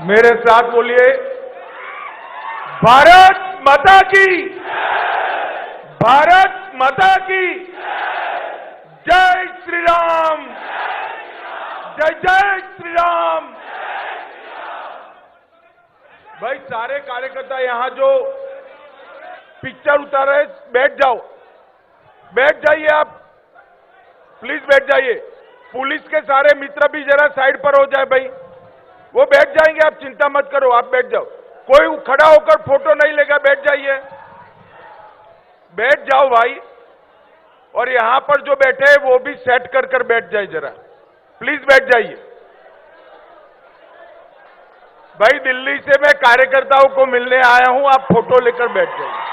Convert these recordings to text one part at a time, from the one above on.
मेरे साथ बोलिए, भारत माता की, भारत माता की, जय श्री राम, जय जय श्री राम। भाई सारे कार्यकर्ता यहां जो पिक्चर उतार रहे, बैठ जाओ, बैठ जाइए आप, प्लीज बैठ जाइए। पुलिस के सारे मित्र भी जरा साइड पर हो जाए भाई, वो बैठ जाएंगे, आप चिंता मत करो, आप बैठ जाओ। कोई खड़ा होकर फोटो नहीं लेगा, बैठ जाइए, बैठ जाओ भाई। और यहां पर जो बैठे हैं वो भी सेट कर कर बैठ जाए जरा, प्लीज बैठ जाइए। भाई दिल्ली से मैं कार्यकर्ताओं को मिलने आया हूं, आप फोटो लेकर बैठ जाइए।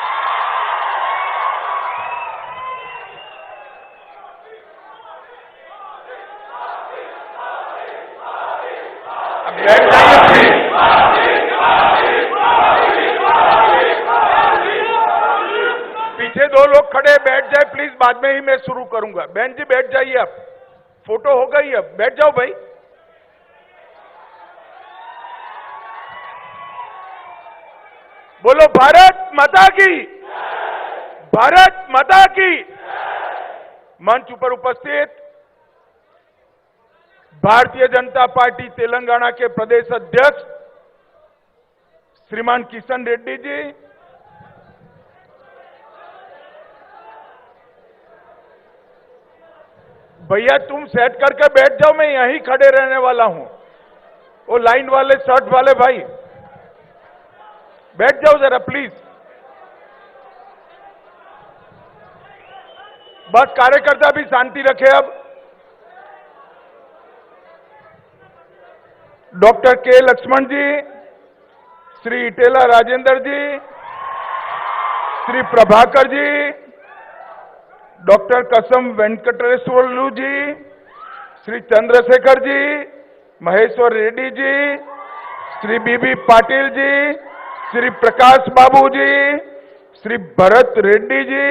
अब बैठ जाइए। पीछे दो लोग खड़े, बैठ जाए प्लीज, बाद में ही मैं शुरू करूंगा। बहन जी बैठ जाइए, आप फोटो हो गई, अब बैठ जाओ भाई। बोलो भारत माता की, भारत माता की। मंच पर उपस्थित भारतीय जनता पार्टी तेलंगाना के प्रदेश अध्यक्ष श्रीमान किशन रेड्डी जी, भैया तुम सेट करके बैठ जाओ, मैं यहीं खड़े रहने वाला हूं। वो लाइन वाले, शर्ट वाले भाई बैठ जाओ जरा प्लीज। बस कार्यकर्ता भी शांति रखे। अब डॉक्टर के लक्ष्मण जी, श्री इटेला राजेंद्र जी, श्री प्रभाकर जी, डॉक्टर कसम वेंकटेश्वरलू जी, श्री चंद्रशेखर जी, महेश्वर रेड्डी जी, श्री बीबी पाटिल जी, श्री प्रकाश बाबू जी, श्री भरत रेड्डी जी,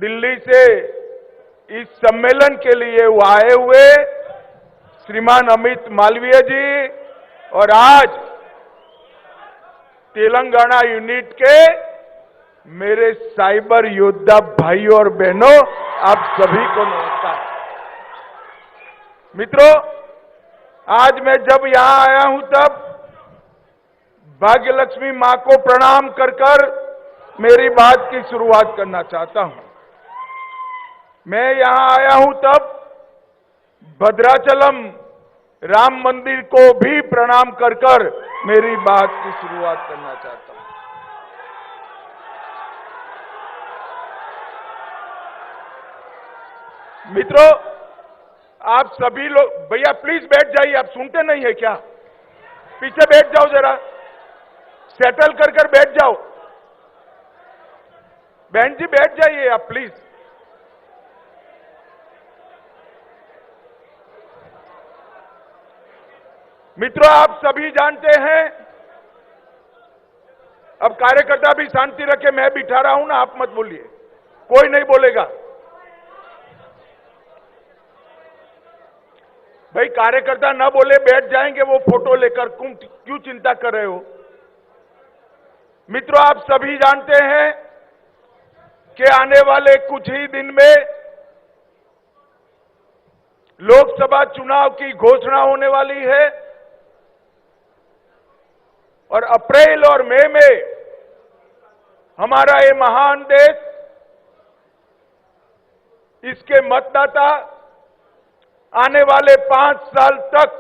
दिल्ली से इस सम्मेलन के लिए वो आए हुए श्रीमान अमित मालवीय जी, और आज तेलंगाना यूनिट के मेरे साइबर योद्धा भाइयों और बहनों, आप सभी को नमस्कार। मित्रों, आज मैं जब यहां आया हूं तब भाग्यलक्ष्मी मां को प्रणाम कर कर मेरी बात की शुरुआत करना चाहता हूं। मैं यहां आया हूं तब भद्राचलम राम मंदिर को भी प्रणाम कर कर मेरी बात की शुरुआत करना चाहता हूं। मित्रों, आप सभी लोग, भैया प्लीज बैठ जाइए, आप सुनते नहीं है क्या? पीछे बैठ जाओ जरा, सेटल कर कर बैठ जाओ। बहन जी बैठ जाइए आप प्लीज। मित्रों, आप सभी जानते हैं, अब कार्यकर्ता भी शांति रखे, मैं बिठा रहा हूं ना, आप मत बोलिए, कोई नहीं बोलेगा। भाई कार्यकर्ता ना बोले, बैठ जाएंगे वो फोटो लेकर, क्यों चिंता कर रहे हो? मित्रों, आप सभी जानते हैं कि आने वाले कुछ ही दिन में लोकसभा चुनाव की घोषणा होने वाली है, और अप्रैल और मई में हमारा ये महान देश, इसके मतदाता आने वाले 5 साल तक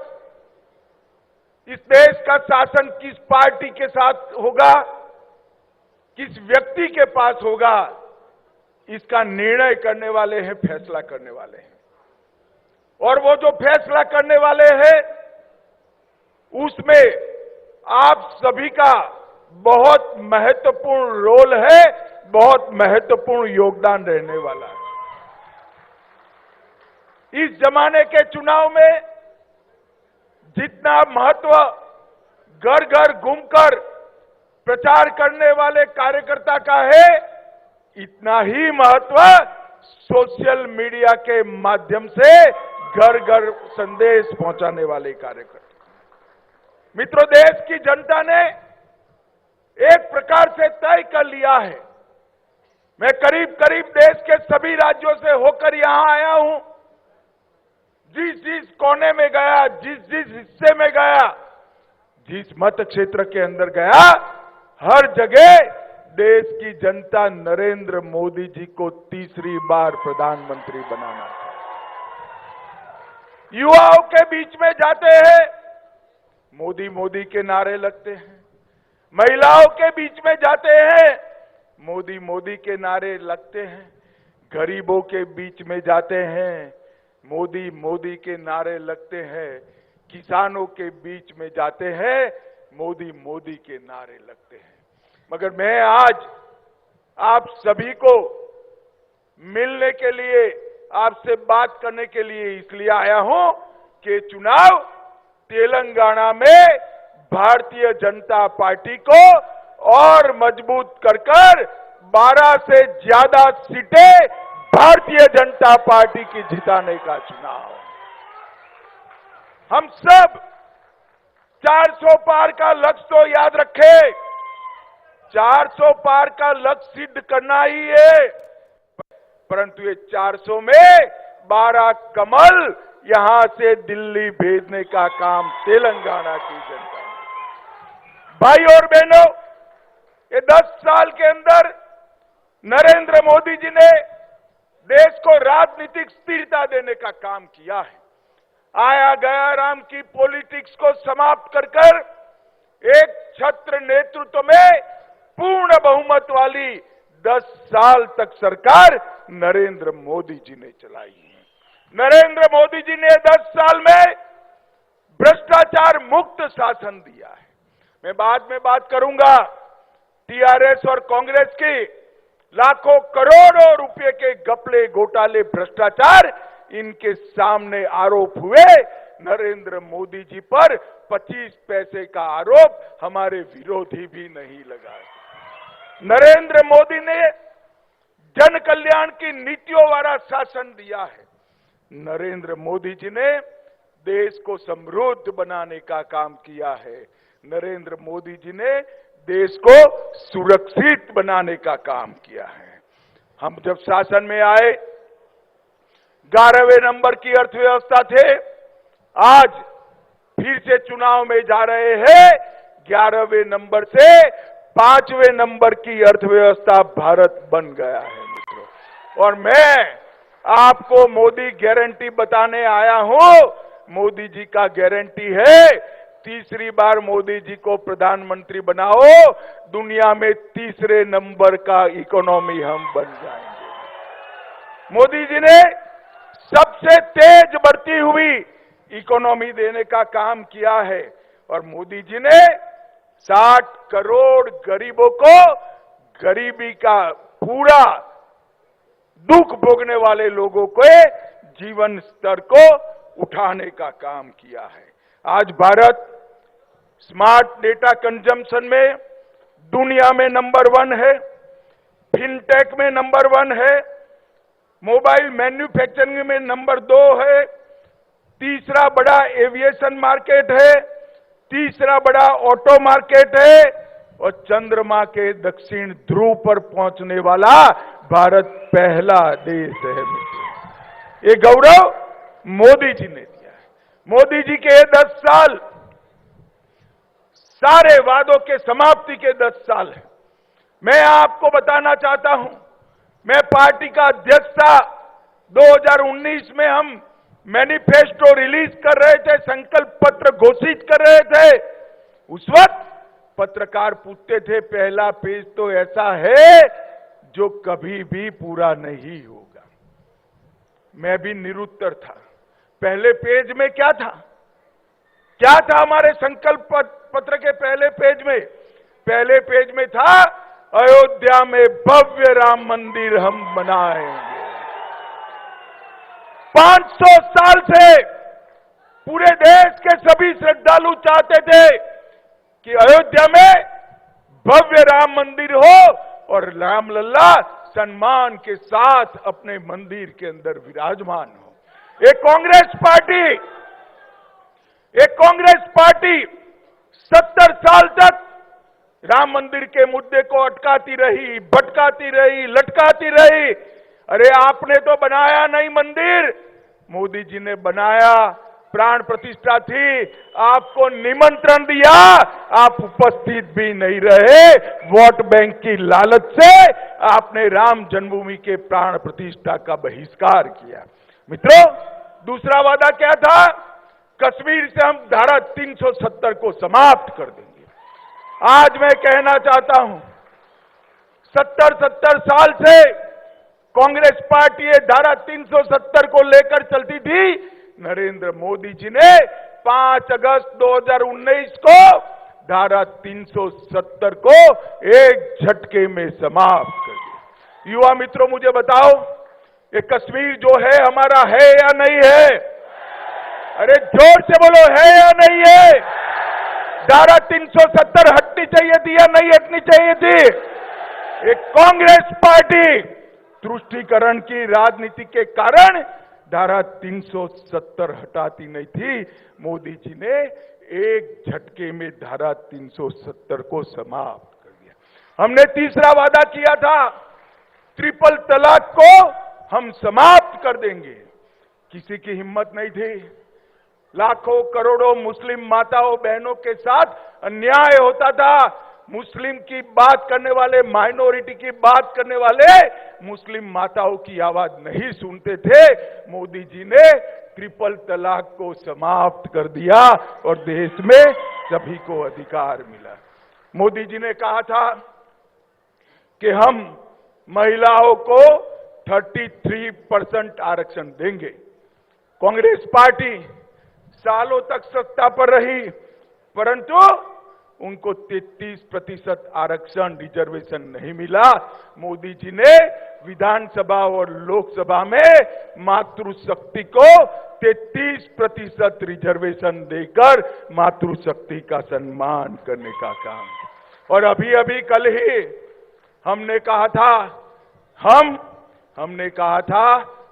इस देश का शासन किस पार्टी के साथ होगा, किस व्यक्ति के पास होगा, इसका निर्णय करने वाले हैं, फैसला करने वाले हैं। और वो जो फैसला करने वाले हैं, उसमें आप सभी का बहुत महत्वपूर्ण रोल है, बहुत महत्वपूर्ण योगदान रहने वाला है। इस जमाने के चुनाव में जितना महत्व घर घर घूमकर प्रचार करने वाले कार्यकर्ता का है, इतना ही महत्व सोशल मीडिया के माध्यम से घर घर संदेश पहुंचाने वाले कार्यकर्ता। मित्रों, देश की जनता ने एक प्रकार से तय कर लिया है। मैं करीब करीब देश के सभी राज्यों से होकर यहां आया हूं। जिस जिस कोने में गया, जिस जिस हिस्से में गया, जिस मत क्षेत्र के अंदर गया, हर जगह देश की जनता नरेंद्र मोदी जी को तीसरी बार प्रधानमंत्री बनाना चाहती है। युवाओं के बीच में जाते हैं, मोदी मोदी के नारे लगते हैं। महिलाओं के बीच में जाते हैं, मोदी मोदी के नारे लगते हैं। गरीबों के बीच में जाते हैं, मोदी मोदी के नारे लगते हैं। किसानों के बीच में जाते हैं, मोदी मोदी के नारे लगते हैं। मगर मैं आज आप सभी को मिलने के लिए, आपसे बात करने के लिए इसलिए आया हूं कि चुनाव तेलंगाना में भारतीय जनता पार्टी को और मजबूत कर 12 से ज्यादा सीटें भारतीय जनता पार्टी की जिताने का चुनाव। हम सब 400 पार का लक्ष्य तो याद रखें, 400 पार का लक्ष्य सिद्ध करना ही है, परंतु ये 400 में 12 कमल यहां से दिल्ली भेजने का काम तेलंगाना की जनता ने। भाई और बहनों, ये 10 साल के अंदर नरेंद्र मोदी जी ने देश को राजनीतिक स्थिरता देने का काम किया है। आया गया राम की पॉलिटिक्स को समाप्त कर एक छत्र नेतृत्व में पूर्ण बहुमत वाली 10 साल तक सरकार नरेंद्र मोदी जी ने चलाई है। नरेंद्र मोदी जी ने 10 साल में भ्रष्टाचार मुक्त शासन दिया है। मैं बाद में बात करूंगा टीआरएस और कांग्रेस की लाखों करोड़ों रुपए के घपले, घोटाले, भ्रष्टाचार, इनके सामने आरोप हुए। नरेंद्र मोदी जी पर 25 पैसे का आरोप हमारे विरोधी भी नहीं लगाए। नरेंद्र मोदी ने जन कल्याण की नीतियों वाला शासन दिया है। नरेंद्र मोदी जी ने देश को समृद्ध बनाने का काम किया है। नरेंद्र मोदी जी ने देश को सुरक्षित बनाने का काम किया है। हम जब शासन में आए 11वें नंबर की अर्थव्यवस्था थे, आज फिर से चुनाव में जा रहे हैं, 11वें नंबर से 5वें नंबर की अर्थव्यवस्था भारत बन गया है मित्रों। और मैं आपको मोदी गारंटी बताने आया हूं। मोदी जी का गारंटी है, तीसरी बार मोदी जी को प्रधानमंत्री बनाओ, दुनिया में तीसरे नंबर का इकोनॉमी हम बन जाएंगे। मोदी जी ने सबसे तेज बढ़ती हुई इकोनॉमी देने का काम किया है और मोदी जी ने 60 करोड़ गरीबों को गरीबी का पूरा दुख भोगने वाले लोगों के जीवन स्तर को उठाने का काम किया है। आज भारत स्मार्ट डेटा कंजम्पशन में दुनिया में नंबर 1 है, फिनटेक में नंबर 1 है, मोबाइल मैन्युफैक्चरिंग में नंबर 2 है, तीसरा बड़ा एविएशन मार्केट है, तीसरा बड़ा ऑटो मार्केट है और चंद्रमा के दक्षिण ध्रुव पर पहुंचने वाला भारत पहला देश है मित्रों। ये गौरव मोदी जी ने दिया है। मोदी जी के 10 साल सारे वादों के समाप्ति के 10 साल है। मैं आपको बताना चाहता हूं, मैं पार्टी का अध्यक्ष था। 2019 में हम मैनिफेस्टो रिलीज कर रहे थे, संकल्प पत्र घोषित कर रहे थे। उस वक्त पत्रकार पूछते थे, पहला पेज तो ऐसा है जो कभी भी पूरा नहीं होगा। मैं भी निरुत्तर था। पहले पेज में क्या था? क्या था हमारे संकल्प पत्र के पहले पेज में? पहले पेज में था, अयोध्या में भव्य राम मंदिर हम बनाएंगे। 500 साल से पूरे देश के सभी श्रद्धालु चाहते थे कि अयोध्या में भव्य राम मंदिर हो और रामलला सम्मान के साथ अपने मंदिर के अंदर विराजमान हो। एक कांग्रेस पार्टी राम मंदिर के मुद्दे को अटकाती रही, भटकाती रही, लटकाती रही। अरे आपने तो बनाया नहीं मंदिर, मोदी जी ने बनाया, प्राण प्रतिष्ठा थी, आपको निमंत्रण दिया, आप उपस्थित भी नहीं रहे। वोट बैंक की लालच से आपने राम जन्मभूमि के प्राण प्रतिष्ठा का बहिष्कार किया। मित्रों, दूसरा वादा क्या था? कश्मीर से हम धारा 370 को समाप्त कर देंगे। आज मैं कहना चाहता हूं, 70 साल से कांग्रेस पार्टी ये धारा 370 को लेकर चलती थी। नरेंद्र मोदी जी ने 5 अगस्त 2019 को धारा 370 को एक झटके में समाप्त कर दिया। युवा मित्रों, मुझे बताओ, ये कश्मीर जो है हमारा है या नहीं है? अरे जोर से बोलो, है या नहीं है? धारा 370 हटनी चाहिए थी या नहीं हटनी चाहिए थी? एक कांग्रेस पार्टी तुष्टीकरण की राजनीति के कारण धारा 370 हटाती नहीं थी। मोदी जी ने एक झटके में धारा 370 को समाप्त कर दिया। हमने तीसरा वादा किया था, ट्रिपल तलाक को हम समाप्त कर देंगे। किसी की हिम्मत नहीं थी। लाखों करोड़ों मुस्लिम माताओं बहनों के साथ अन्याय होता था। मुस्लिम की बात करने वाले, माइनॉरिटी की बात करने वाले मुस्लिम माताओं की आवाज नहीं सुनते थे। मोदी जी ने ट्रिपल तलाक को समाप्त कर दिया और देश में सभी को अधिकार मिला। मोदी जी ने कहा था कि हम महिलाओं को 33% आरक्षण देंगे। कांग्रेस पार्टी सालों तक सत्ता पर रही, परंतु उनको 33% आरक्षण रिजर्वेशन नहीं मिला। मोदी जी ने विधानसभा और लोकसभा में मातृशक्ति को 33% रिजर्वेशन देकर मातृशक्ति का सम्मान करने का काम। और अभी अभी कल ही हमने कहा था,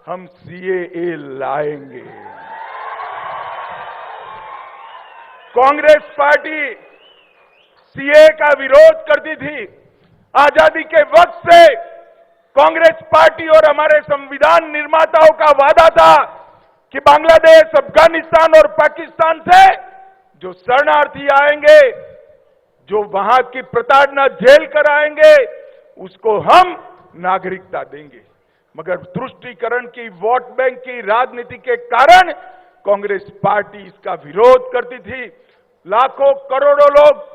हम CAA लाएंगे। कांग्रेस पार्टी CAA का विरोध करती थी। आजादी के वक्त से कांग्रेस पार्टी और हमारे संविधान निर्माताओं का वादा था कि बांग्लादेश, अफगानिस्तान और पाकिस्तान से जो शरणार्थी आएंगे, जो वहां की प्रताड़ना झेल कर आएंगे, उसको हम नागरिकता देंगे। मगर तुष्टीकरण की, वोट बैंक की राजनीति के कारण कांग्रेस पार्टी इसका विरोध करती थी। लाखों करोड़ों लोग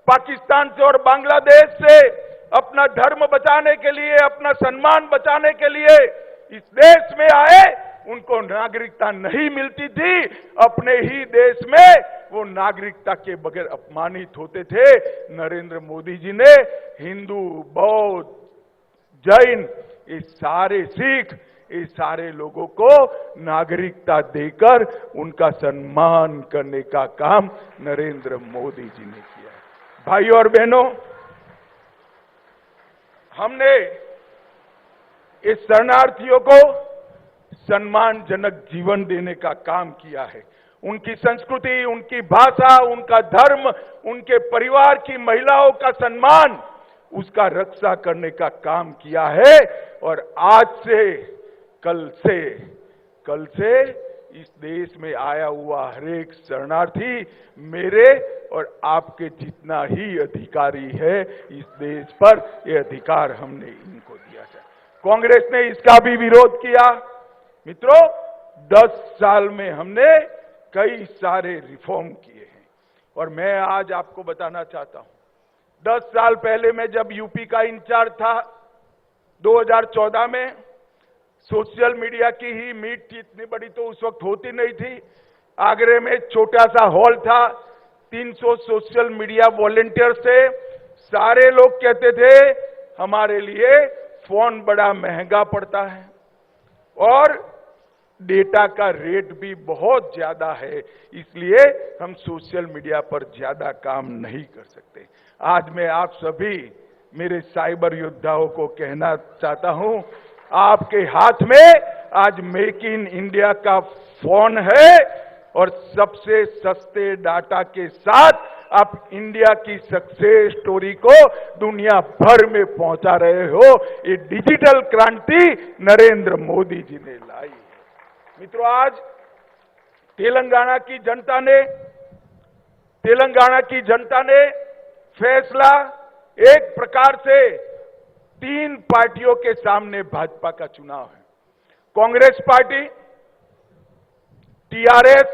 पाकिस्तान से और बांग्लादेश से अपना धर्म बचाने के लिए, अपना सम्मान बचाने के लिए इस देश में आए, उनको नागरिकता नहीं मिलती थी। अपने ही देश में वो नागरिकता के बगैर अपमानित होते थे। नरेंद्र मोदी जी ने हिंदू, बौद्ध, जैन, ये सारे सिख, ये सारे लोगों को नागरिकता देकर उनका सम्मान करने का काम नरेंद्र मोदी जी ने किया। भाइयों और बहनों, हमने इस शरणार्थियों को सम्मानजनक जीवन देने का काम किया है। उनकी संस्कृति, उनकी भाषा, उनका धर्म, उनके परिवार की महिलाओं का सम्मान, उसका रक्षा करने का काम किया है। और आज से, कल से इस देश में आया हुआ हर एक शरणार्थी मेरे और आपके जितना ही अधिकारी है इस देश पर। ये अधिकार हमने इनको दिया है। कांग्रेस ने इसका भी विरोध किया। मित्रों, 10 साल में हमने कई सारे रिफॉर्म किए हैं और मैं आज आपको बताना चाहता हूं, 10 साल पहले मैं जब यूपी का इंचार्ज था, 2014 में सोशल मीडिया की ही मीट थी, इतनी बड़ी तो उस वक्त होती नहीं थी। आगरे में छोटा सा हॉल था, 300 सोशल मीडिया वॉलेंटियर से। सारे लोग कहते थे हमारे लिए फोन बड़ा महंगा पड़ता है और डेटा का रेट भी बहुत ज्यादा है, इसलिए हम सोशल मीडिया पर ज्यादा काम नहीं कर सकते। आज मैं आप सभी मेरे साइबर योद्धाओं को कहना चाहता हूं, आपके हाथ में आज मेक इन इंडिया का फोन है और सबसे सस्ते डाटा के साथ आप इंडिया की सक्सेस स्टोरी को दुनिया भर में पहुंचा रहे हो। ये डिजिटल क्रांति नरेंद्र मोदी जी ने लाई है। मित्रों, आज तेलंगाना की जनता ने फैसला एक प्रकार से 3 पार्टियों के सामने भाजपा का चुनाव है। कांग्रेस पार्टी, टीआरएस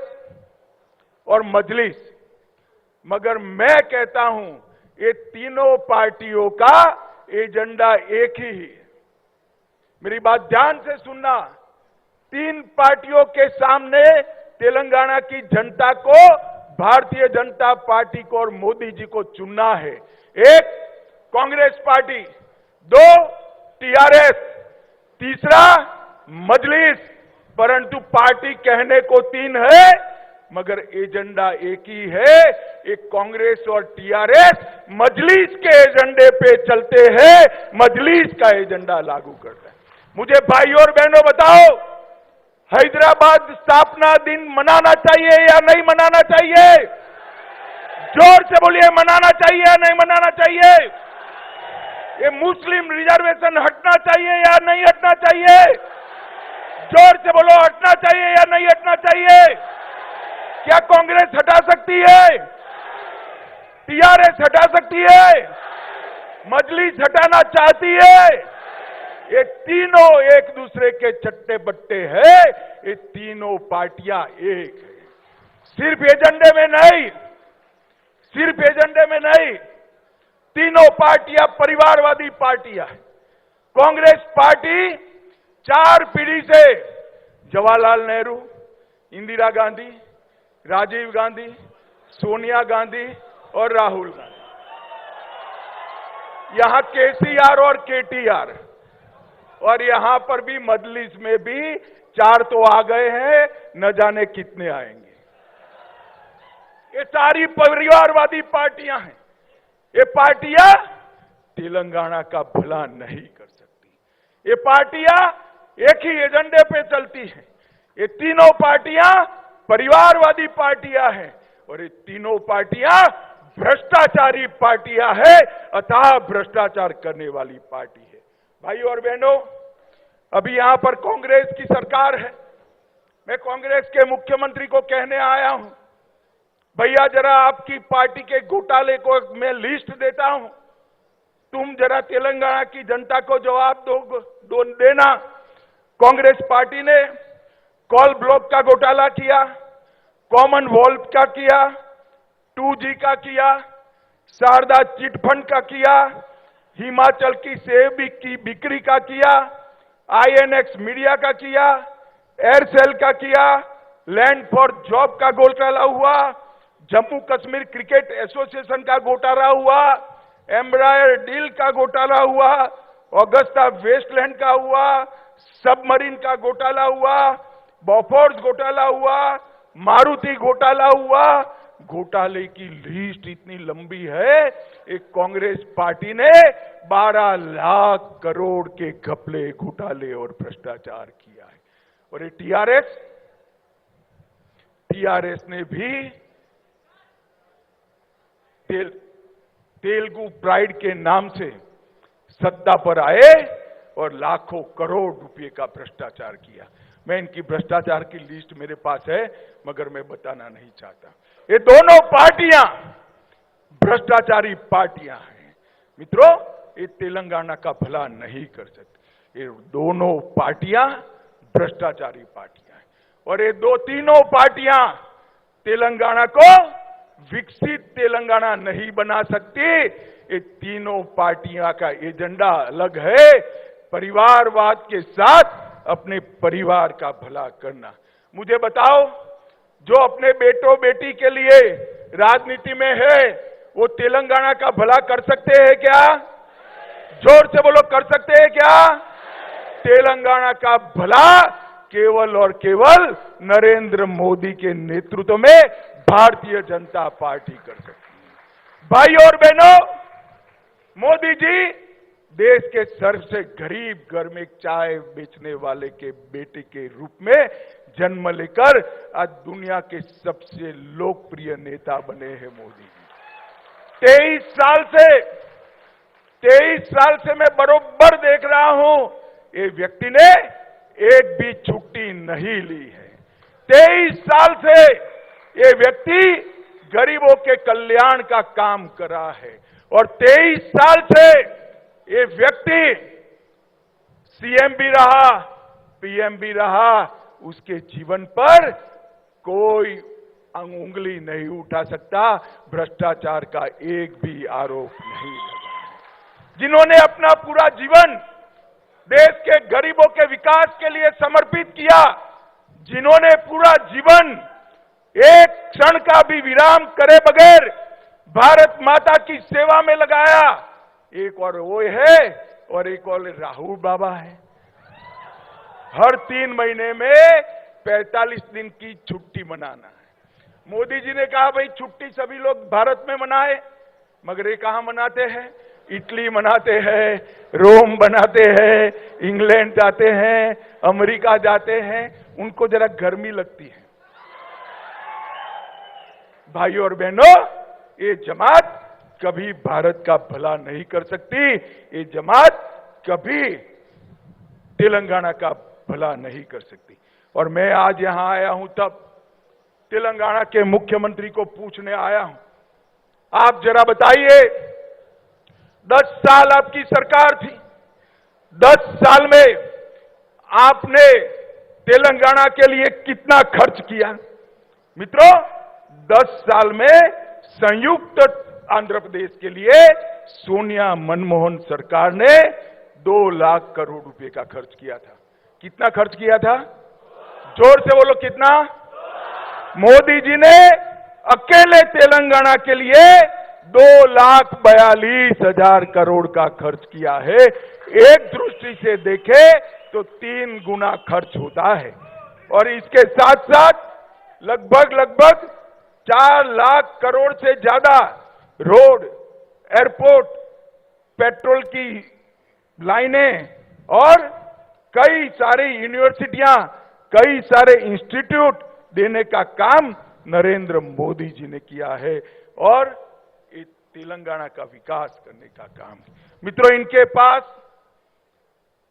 और मजलिस। मगर मैं कहता हूं ये तीनों पार्टियों का एजेंडा एक ही है। मेरी बात ध्यान से सुनना। 3 पार्टियों के सामने तेलंगाना की जनता को भारतीय जनता पार्टी को और मोदी जी को चुनना है। 1 कांग्रेस पार्टी, 2 टीआरएस, तीसरा मजलिस। परंतु पार्टी कहने को 3 है मगर एजेंडा एक ही है। एक कांग्रेस और टीआरएस मजलिस के एजेंडे पे चलते हैं, मजलिस का एजेंडा लागू करते हैं। मुझे भाई और बहनों बताओ, हैदराबाद स्थापना दिन मनाना चाहिए या नहीं मनाना चाहिए? जोर से बोलिए, मनाना चाहिए या नहीं मनाना चाहिए? ये मुस्लिम रिजर्वेशन हटना चाहिए या नहीं हटना चाहिए? जोर से बोलो, हटना चाहिए या नहीं हटना चाहिए? क्या कांग्रेस हटा सकती है? टीआरएस हटा सकती है? मजलिस हटाना चाहती है? ये तीनों एक दूसरे के चट्टे बट्टे हैं। ये तीनों पार्टियां एक है। सिर्फ एजेंडे में नहीं, तीनों पार्टियां परिवारवादी पार्टियां हैं। कांग्रेस पार्टी 4 पीढ़ी से जवाहरलाल नेहरू, इंदिरा गांधी, राजीव गांधी, सोनिया गांधी और राहुल गांधी, यहां केसीआर और केटीआर, और यहां पर भी मजलिस में भी 4 तो आ गए हैं, न जाने कितने आएंगे। ये सारी परिवारवादी पार्टियां हैं। ये पार्टियां तेलंगाना का भला नहीं कर सकती। ये पार्टियां एक ही एजेंडे पे चलती हैं। ये तीनों पार्टियां परिवारवादी पार्टियां हैं और ये तीनों पार्टियां भ्रष्टाचारी पार्टियां हैं, अथाह भ्रष्टाचार करने वाली पार्टी है। भाई और बहनों, अभी यहां पर कांग्रेस की सरकार है। मैं कांग्रेस के मुख्यमंत्री को कहने आया हूं, भैया जरा आपकी पार्टी के घोटाले को मैं लिस्ट देता हूं, तुम जरा तेलंगाना की जनता को जवाब देना। कांग्रेस पार्टी ने कॉल ब्लॉक का घोटाला किया, कॉमनवेल्थ का किया, 2G का किया, शारदा चिट फंड का किया, हिमाचल की सेब की बिक्री का किया, INX मीडिया का किया, एयरसेल का किया, लैंड फॉर जॉब का घोटाला हुआ, जम्मू कश्मीर क्रिकेट एसोसिएशन का घोटाला हुआ, एम्ब्रायर डील का घोटाला हुआ, ऑगस्टा वेस्टलैंड का हुआ, सबमरीन का घोटाला हुआ, बॉफोर्स घोटाला हुआ, मारुति घोटाला हुआ। घोटाले की लिस्ट इतनी लंबी है, एक कांग्रेस पार्टी ने 12 लाख करोड़ के घपले, घोटाले और भ्रष्टाचार किया है। और ये टीआरएस ने भी तेलुगु प्राइड के नाम से सत्ता पर आए और लाखों करोड़ रुपए का भ्रष्टाचार किया। मैं इनकी भ्रष्टाचार की लिस्ट मेरे पास है मगर मैं बताना नहीं चाहता। ये दोनों पार्टियां भ्रष्टाचारी पार्टियां हैं। मित्रों, ये तेलंगाना का भला नहीं कर सकते। ये दोनों पार्टियां भ्रष्टाचारी पार्टियां हैं और ये तीनों पार्टियां तेलंगाना को विकसित तेलंगाना नहीं बना सकती। ये तीनों पार्टियां का एजेंडा अलग है, परिवारवाद के साथ अपने परिवार का भला करना। मुझे बताओ, जो अपने बेटों बेटी के लिए राजनीति में है वो तेलंगाना का भला कर सकते हैं क्या? जोर से बोलो, कर सकते हैं क्या? तेलंगाना का भला केवल और केवल नरेंद्र मोदी के नेतृत्व में भारतीय जनता पार्टी कर सकती है। भाई और बहनों, मोदी जी देश के सबसे गरीब घर में चाय बेचने वाले के बेटे के रूप में जन्म लेकर आज दुनिया के सबसे लोकप्रिय नेता बने हैं मोदी जी। 23 साल से मैं बरोबर देख रहा हूं, ये व्यक्ति ने एक भी छुट्टी नहीं ली है। 23 साल से ये व्यक्ति गरीबों के कल्याण का काम कर रहा है और 23 साल से ये व्यक्ति सीएम भी रहा, पीएम भी रहा, उसके जीवन पर कोई उंगली नहीं उठा सकता, भ्रष्टाचार का एक भी आरोप नहीं लगा। जिन्होंने अपना पूरा जीवन देश के गरीबों के विकास के लिए समर्पित किया, जिन्होंने पूरा जीवन एक क्षण का भी विराम करे बगैर भारत माता की सेवा में लगाया, एक और वो है और एक और राहुल बाबा है। हर 3 महीने में 45 दिन की छुट्टी मनाना है। मोदी जी ने कहा भाई छुट्टी सभी लोग भारत में मनाए, मगर ये कहां मनाते हैं? इटली मनाते हैं, रोम बनाते हैं, इंग्लैंड जाते हैं, अमेरिका जाते हैं, उनको जरा गर्मी लगती है। भाइयों और बहनों, ये जमात कभी भारत का भला नहीं कर सकती, ये जमात कभी तेलंगाना का भला नहीं कर सकती। और मैं आज यहां आया हूं तब तेलंगाना के मुख्यमंत्री को पूछने आया हूं, आप जरा बताइए, 10 साल आपकी सरकार थी, 10 साल में आपने तेलंगाना के लिए कितना खर्च किया? मित्रों, 10 साल में संयुक्त आंध्र प्रदेश के लिए सोनिया मनमोहन सरकार ने 2 लाख करोड़ रुपए का खर्च किया था। कितना खर्च किया था? जोर से बोलो, कितना? मोदी जी ने अकेले तेलंगाना के लिए 2,42,000 करोड़ का खर्च किया है। एक दृष्टि से देखे तो 3 गुना खर्च होता है। और इसके साथ साथ लगभग 4 लाख करोड़ से ज्यादा रोड, एयरपोर्ट, पेट्रोल की लाइनें और कई सारी यूनिवर्सिटियां, कई सारे इंस्टीट्यूट देने का काम नरेंद्र मोदी जी ने किया है और ये तेलंगाना का विकास करने का काम। मित्रों, इनके पास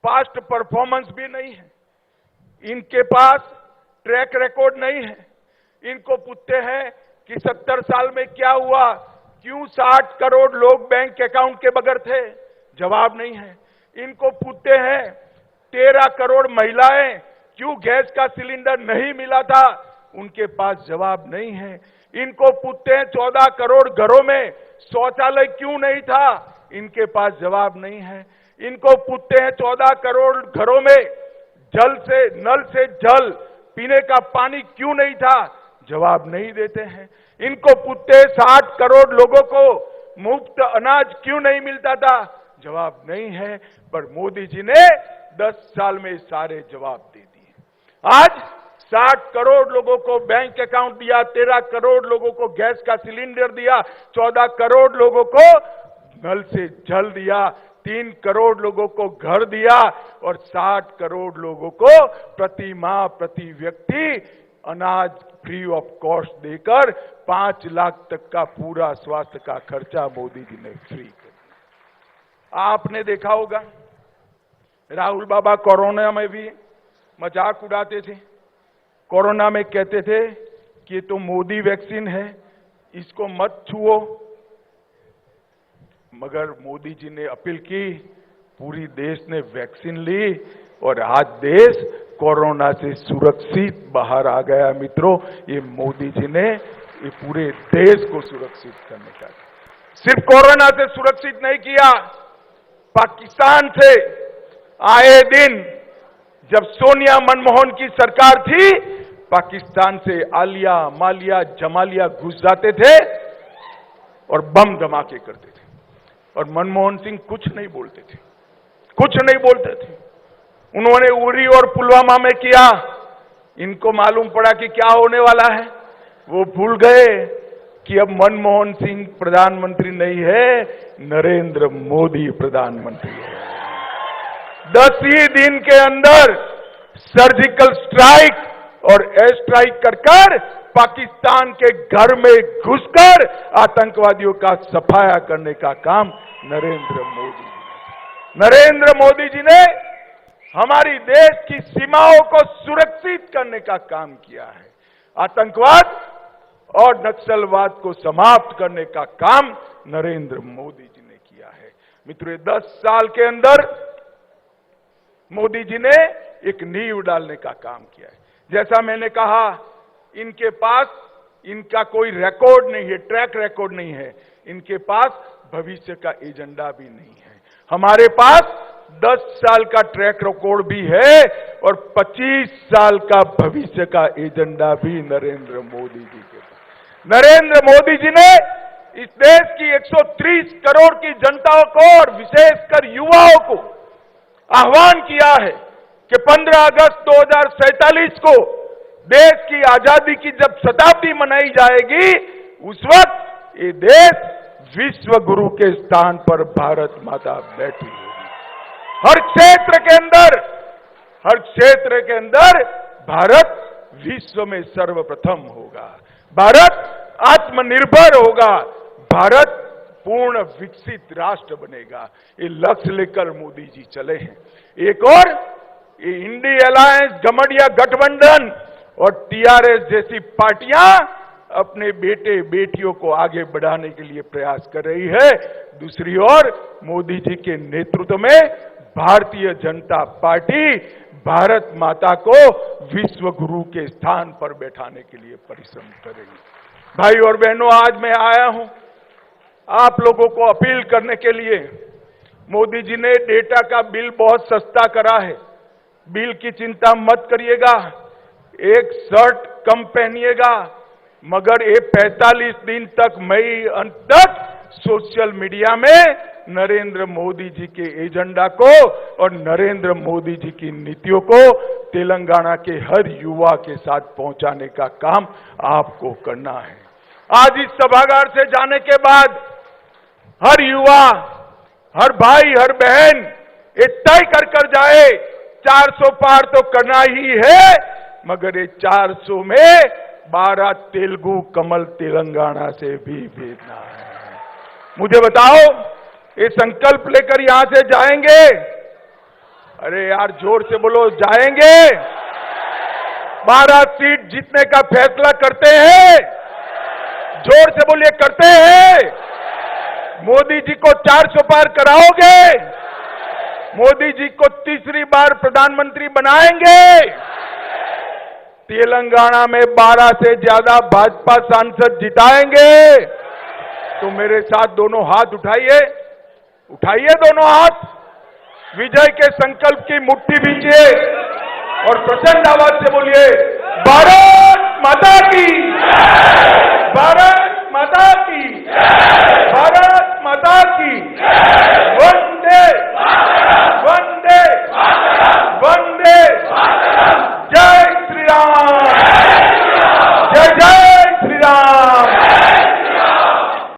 पास्ट परफॉर्मेंस भी नहीं है, इनके पास ट्रैक रिकॉर्ड नहीं है। इनको पूछते हैं कि 70 साल में क्या हुआ, क्यों 60 करोड़ लोग बैंक अकाउंट के बगैर थे? जवाब नहीं है। इनको पूछते हैं 13 करोड़ महिलाएं क्यों गैस का सिलेंडर नहीं मिला था? उनके पास जवाब नहीं है। इनको पूछते हैं 14 करोड़ घरों में शौचालय क्यों नहीं था? इनके पास जवाब नहीं है। इनको पूछते हैं 14 करोड़ घरों में नल से जल पीने का पानी क्यों नहीं था? जवाब नहीं देते हैं। इनको पूछते हैं 60 करोड़ लोगों को मुफ्त अनाज क्यों नहीं मिलता था? जवाब नहीं है। पर मोदी जी ने 10 साल में सारे जवाब दे दिए। आज 60 करोड़ लोगों को बैंक अकाउंट दिया, 13 करोड़ लोगों को गैस का सिलेंडर दिया, 14 करोड़ लोगों को नल से जल दिया, 3 करोड़ लोगों को घर दिया और 60 करोड़ लोगों को प्रति माह प्रति व्यक्ति अनाज फ्री ऑफ कॉस्ट देकर 5 लाख तक का पूरा स्वास्थ्य का खर्चा मोदी जी ने फ्री कर दिया। आपने देखा होगा राहुल बाबा कोरोना में भी मजाक उड़ाते थे। कोरोना में कहते थे कि ये तो मोदी वैक्सीन है, इसको मत छुओ। मगर मोदी जी ने अपील की, पूरी देश ने वैक्सीन ली और आज देश कोरोना से सुरक्षित बाहर आ गया। मित्रों, ये मोदी जी ने ये पूरे देश को सुरक्षित करने का, सिर्फ कोरोना से सुरक्षित नहीं किया, पाकिस्तान से आए दिन जब सोनिया मनमोहन की सरकार थी, पाकिस्तान से आलिया, मालिया, जमालिया घुस जाते थे और बम धमाके करते थे और मनमोहन सिंह कुछ नहीं बोलते थे, कुछ नहीं बोलते थे। उन्होंने उरी और पुलवामा में किया, इनको मालूम पड़ा कि क्या होने वाला है। वो भूल गए कि अब मनमोहन सिंह प्रधानमंत्री नहीं है, नरेंद्र मोदी प्रधानमंत्री है। 10 ही दिन के अंदर सर्जिकल स्ट्राइक और एयर स्ट्राइक कर पाकिस्तान के घर में घुसकर आतंकवादियों का सफाया करने का काम नरेंद्र मोदी जी ने हमारी देश की सीमाओं को सुरक्षित करने का काम किया है। आतंकवाद और नक्सलवाद को समाप्त करने का काम नरेंद्र मोदी जी ने किया है। मित्रों, 10 साल के अंदर मोदी जी ने एक नींव डालने का काम किया है। जैसा मैंने कहा, इनके पास इनका कोई रिकॉर्ड नहीं है, ट्रैक रिकॉर्ड नहीं है, इनके पास भविष्य का एजेंडा भी नहीं है। हमारे पास 10 साल का ट्रैक रिकॉर्ड भी है और 25 साल का भविष्य का एजेंडा भी नरेंद्र मोदी जी के पास। नरेंद्र मोदी जी ने इस देश की 130 करोड़ की जनता को और विशेषकर युवाओं को आह्वान किया है कि 15 अगस्त 2047 को देश की आजादी की जब शताब्दी मनाई जाएगी, उस वक्त ये देश विश्व गुरु के स्थान पर भारत माता बैठी होगी। हर क्षेत्र के अंदर भारत विश्व में सर्वप्रथम होगा, भारत आत्मनिर्भर होगा, भारत पूर्ण विकसित राष्ट्र बनेगा। ये लक्ष्य लेकर मोदी जी चले हैं। एक और ये इंडी अलायंस, गठबंधन गठबंधन और टीआरएस जैसी पार्टियां अपने बेटे बेटियों को आगे बढ़ाने के लिए प्रयास कर रही है। दूसरी ओर मोदी जी के नेतृत्व में भारतीय जनता पार्टी भारत माता को विश्व गुरु के स्थान पर बैठाने के लिए परिश्रम करेगी। भाई और बहनों, आज मैं आया हूं आप लोगों को अपील करने के लिए। मोदी जी ने डेटा का बिल बहुत सस्ता करा है, बिल की चिंता मत करिएगा, एक शर्ट कम पहनिएगा, मगर ये 45 दिन तक मई अंत तक सोशल मीडिया में नरेंद्र मोदी जी के एजेंडा को और नरेंद्र मोदी जी की नीतियों को तेलंगाना के हर युवा के साथ पहुंचाने का काम आपको करना है। आज इस सभागार से जाने के बाद हर युवा, हर भाई, हर बहन ये तय कर जाए 400 पार तो करना ही है, मगर ये 400 में 12 तेलुगु कमल तेलंगाना से भी भेजना है। मुझे बताओ, ये संकल्प लेकर यहां से जाएंगे? अरे यार, जोर से बोलो, जाएंगे? 12 सीट जीतने का फैसला करते हैं? जोर से बोलिए, करते हैं? मोदी जी को 400 पार कराओगे? मोदी जी को तीसरी बार प्रधानमंत्री बनाएंगे? तेलंगाना में 12 से ज्यादा भाजपा सांसद जिताएंगे? तो मेरे साथ दोनों हाथ उठाइए, उठाइए दोनों हाथ, विजय के संकल्प की मुट्ठी भींचिए और प्रचंड आवाज से बोलिए, भारत माता की, भारत